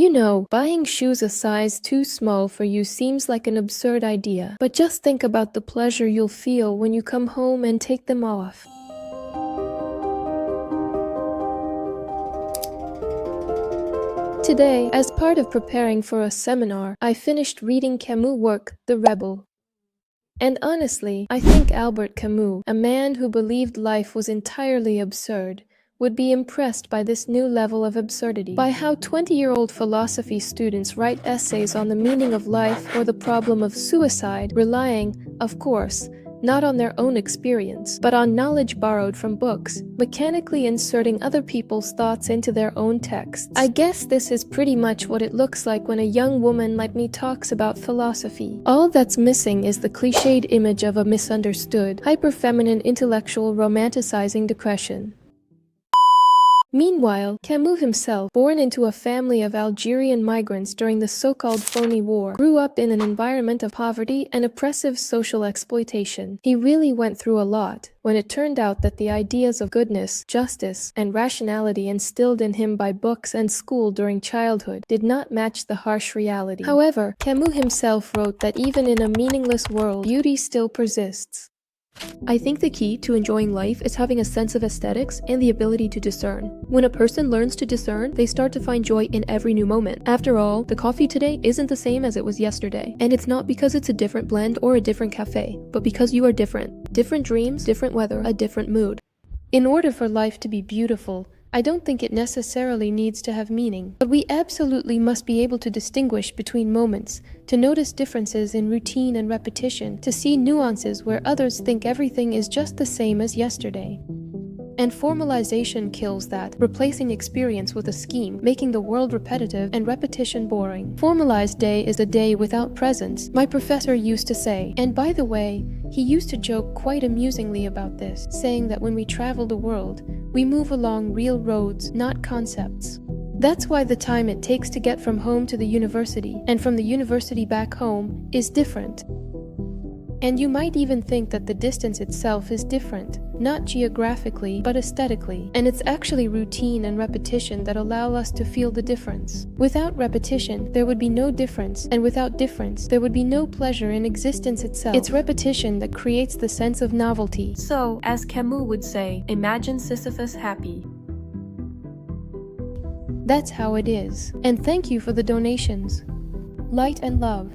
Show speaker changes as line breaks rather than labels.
You know, buying shoes a size too small for you seems like an absurd idea, but just think about the pleasure you'll feel when you come home and take them off. Today, as part of preparing for a seminar, I finished reading Camus' work, The Rebel. And honestly, I think Albert Camus, a man who believed life was entirely absurd, would be impressed by this new level of absurdity, by how 20-year-old philosophy students write essays on the meaning of life or the problem of suicide, relying, of course, not on their own experience, but on knowledge borrowed from books, mechanically inserting other people's thoughts into their own texts. I guess this is pretty much what it looks like when a young woman like me talks about philosophy. All that's missing is the cliched image of a misunderstood, hyper-feminine intellectual romanticizing depression. Meanwhile, Camus himself, born into a family of Algerian migrants during the so-called phony war, grew up in an environment of poverty and oppressive social exploitation. He really went through a lot when it turned out that the ideas of goodness, justice, and rationality instilled in him by books and school during childhood did not match the harsh reality. However, Camus himself wrote that even in a meaningless world, beauty still persists.
I think the key to enjoying life is having a sense of aesthetics and the ability to discern. When a person learns to discern, they start to find joy in every new moment. After all, the coffee today isn't the same as it was yesterday. And it's not because it's a different blend or a different cafe, but because you are different. Different dreams, different weather, a different mood.
In order for life to be beautiful, I don't think it necessarily needs to have meaning, but we absolutely must be able to distinguish between moments, to notice differences in routine and repetition, to see nuances where others think everything is just the same as yesterday. And formalization kills that, replacing experience with a scheme, making the world repetitive and repetition boring. Formalized day is a day without presence, my professor used to say. And by the way, he used to joke quite amusingly about this, saying that when we travel the world, we move along real roads, not concepts. That's why the time it takes to get from home to the university, and from the university back home, is different. And you might even think that the distance itself is different, not geographically, but aesthetically. And it's actually routine and repetition that allow us to feel the difference. Without repetition, there would be no difference, and without difference, there would be no pleasure in existence itself. It's repetition that creates the sense of novelty.
So, as Camus would say, imagine Sisyphus happy.
That's how it is. And thank you for the donations. Light and love.